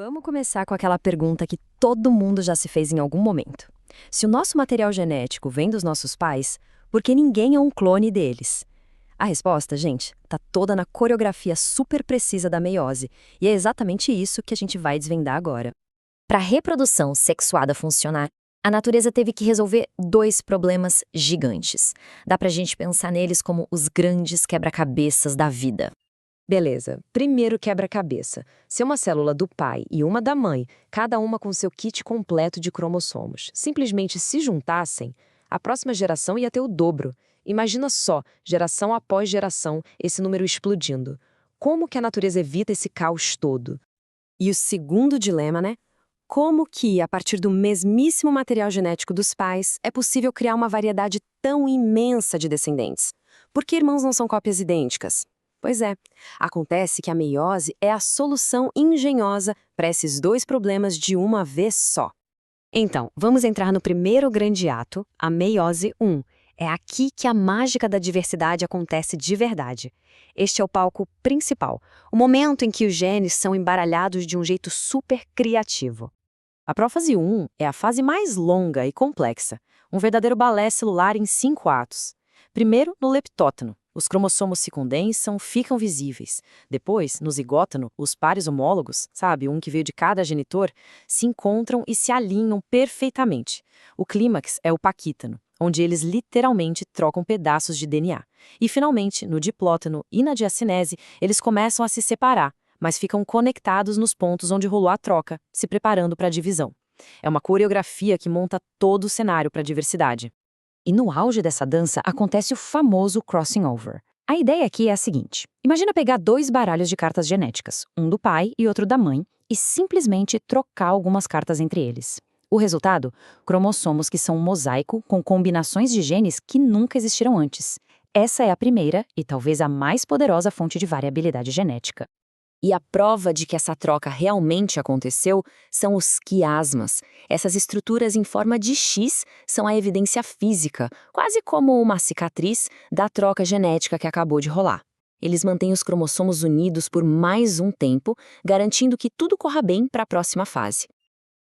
Vamos começar com aquela pergunta que todo mundo já se fez em algum momento. Se o nosso material genético vem dos nossos pais, por que ninguém é um clone deles? A resposta, gente, tá toda na coreografia super precisa da meiose, e é exatamente isso que a gente vai desvendar agora. Para a reprodução sexuada funcionar, a natureza teve que resolver dois problemas gigantes. Dá pra gente pensar neles como os grandes quebra-cabeças da vida. Beleza, primeiro quebra-cabeça. Se uma célula do pai e uma da mãe, cada uma com seu kit completo de cromossomos, simplesmente se juntassem, a próxima geração ia ter o dobro. Imagina só, geração após geração, esse número explodindo. Como que a natureza evita esse caos todo? E o segundo dilema, né? Como que, a partir do mesmíssimo material genético dos pais, é possível criar uma variedade tão imensa de descendentes? Por que irmãos não são cópias idênticas? Pois é, acontece que a meiose é a solução engenhosa para esses dois problemas de uma vez só. Então, vamos entrar no primeiro grande ato, a meiose 1. É aqui que a mágica da diversidade acontece de verdade. Este é o palco principal, o momento em que os genes são embaralhados de um jeito super criativo. A prófase 1 é a fase mais longa e complexa, um verdadeiro balé celular em 5 atos. Primeiro, no leptótano. Os cromossomos se condensam, ficam visíveis. Depois, no zigótano, os pares homólogos, sabe, um que veio de cada genitor, se encontram e se alinham perfeitamente. O clímax é o paquítano, onde eles literalmente trocam pedaços de DNA. E, finalmente, no diplótano e na diacinese, eles começam a se separar, mas ficam conectados nos pontos onde rolou a troca, se preparando para a divisão. É uma coreografia que monta todo o cenário para a diversidade. E no auge dessa dança acontece o famoso crossing over. A ideia aqui é a seguinte: imagina pegar dois baralhos de cartas genéticas, um do pai e outro da mãe, e simplesmente trocar algumas cartas entre eles. O resultado? Cromossomos que são um mosaico com combinações de genes que nunca existiram antes. Essa é a primeira e talvez a mais poderosa fonte de variabilidade genética. E a prova de que essa troca realmente aconteceu são os quiasmas. Essas estruturas em forma de X são a evidência física, quase como uma cicatriz da troca genética que acabou de rolar. Eles mantêm os cromossomos unidos por mais um tempo, garantindo que tudo corra bem para a próxima fase.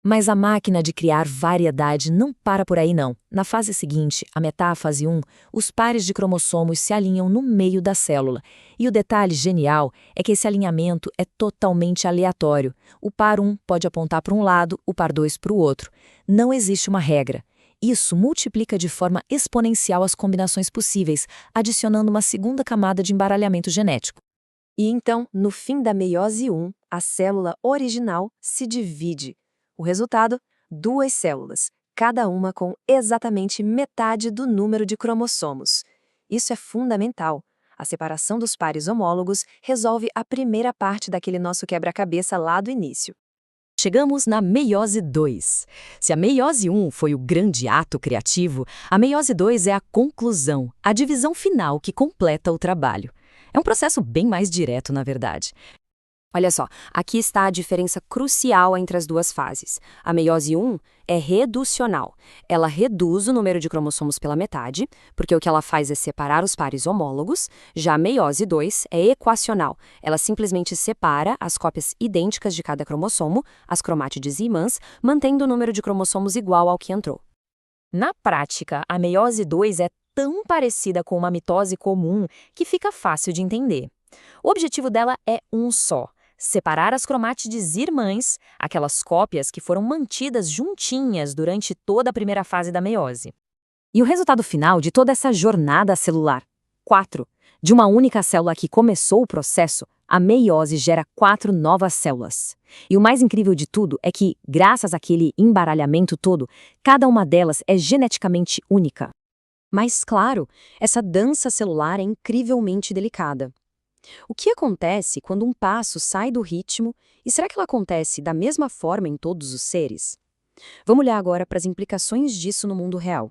Mas a máquina de criar variedade não para por aí não. Na fase seguinte, a metáfase 1, os pares de cromossomos se alinham no meio da célula. E o detalhe genial é que esse alinhamento é totalmente aleatório. O par 1 pode apontar para um lado, o par 2 para o outro. Não existe uma regra. Isso multiplica de forma exponencial as combinações possíveis, adicionando uma segunda camada de embaralhamento genético. E então, no fim da meiose 1, a célula original se divide. O resultado? Duas células, cada uma com exatamente metade do número de cromossomos. Isso é fundamental. A separação dos pares homólogos resolve a primeira parte daquele nosso quebra-cabeça lá do início. Chegamos na meiose 2. Se a meiose 1 foi o grande ato criativo, a meiose 2 é a conclusão, a divisão final que completa o trabalho. É um processo bem mais direto, na verdade. Olha só, aqui está a diferença crucial entre as duas fases. A meiose 1 é reducional. Ela reduz o número de cromossomos pela metade, porque o que ela faz é separar os pares homólogos. Já a meiose 2 é equacional. Ela simplesmente separa as cópias idênticas de cada cromossomo, as cromátides e imãs, mantendo o número de cromossomos igual ao que entrou. Na prática, a meiose 2 é tão parecida com uma mitose comum que fica fácil de entender. O objetivo dela é um só: separar as cromátides irmãs, aquelas cópias que foram mantidas juntinhas durante toda a primeira fase da meiose. E o resultado final de toda essa jornada celular? 4. De uma única célula que começou o processo, a meiose gera 4 novas células. E o mais incrível de tudo é que, graças àquele embaralhamento todo, cada uma delas é geneticamente única. Mas, claro, essa dança celular é incrivelmente delicada. O que acontece quando um passo sai do ritmo e será que ela acontece da mesma forma em todos os seres? Vamos olhar agora para as implicações disso no mundo real.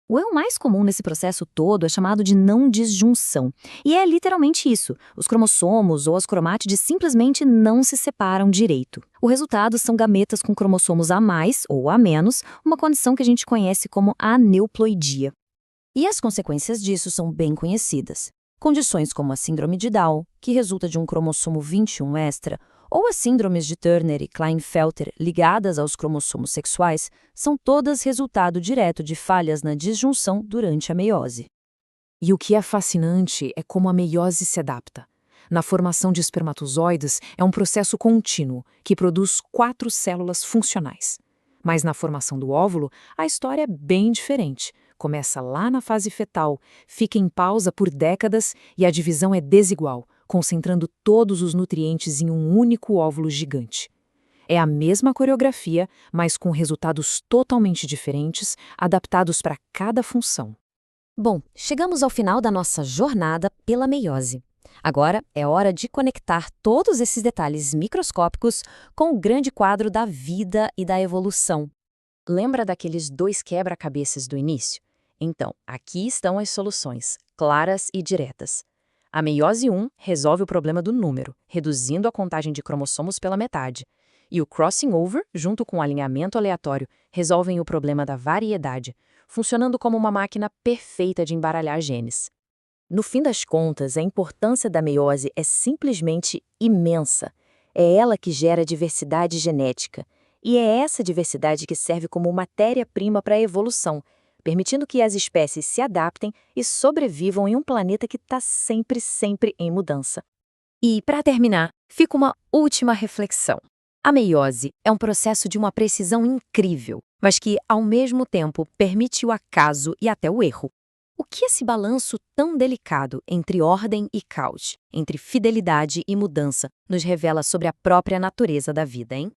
O erro mais comum nesse processo todo é chamado de não disjunção. E é literalmente isso. Os cromossomos ou as cromátides simplesmente não se separam direito. O resultado são gametas com cromossomos a mais ou a menos, uma condição que a gente conhece como aneuploidia. E as consequências disso são bem conhecidas. Condições como a síndrome de Down, que resulta de um cromossomo 21 extra, ou as síndromes de Turner e Klinefelter ligadas aos cromossomos sexuais, são todas resultado direto de falhas na disjunção durante a meiose. E o que é fascinante é como a meiose se adapta. Na formação de espermatozoides, é um processo contínuo que produz 4 células funcionais. Mas na formação do óvulo, a história é bem diferente. Começa lá na fase fetal, fica em pausa por décadas e a divisão é desigual, concentrando todos os nutrientes em um único óvulo gigante. É a mesma coreografia, mas com resultados totalmente diferentes, adaptados para cada função. Bom, chegamos ao final da nossa jornada pela meiose. Agora é hora de conectar todos esses detalhes microscópicos com o grande quadro da vida e da evolução. Lembra daqueles 2 quebra-cabeças do início? Então, aqui estão as soluções, claras e diretas. A meiose 1 resolve o problema do número, reduzindo a contagem de cromossomos pela metade. E o crossing over, junto com o alinhamento aleatório, resolvem o problema da variedade, funcionando como uma máquina perfeita de embaralhar genes. No fim das contas, a importância da meiose é simplesmente imensa. É ela que gera diversidade genética. E é essa diversidade que serve como matéria-prima para a evolução, permitindo que as espécies se adaptem e sobrevivam em um planeta que está sempre em mudança. E, para terminar, fica uma última reflexão. A meiose é um processo de uma precisão incrível, mas que, ao mesmo tempo, permite o acaso e até o erro. O que esse balanço tão delicado entre ordem e caos, entre fidelidade e mudança, nos revela sobre a própria natureza da vida, hein?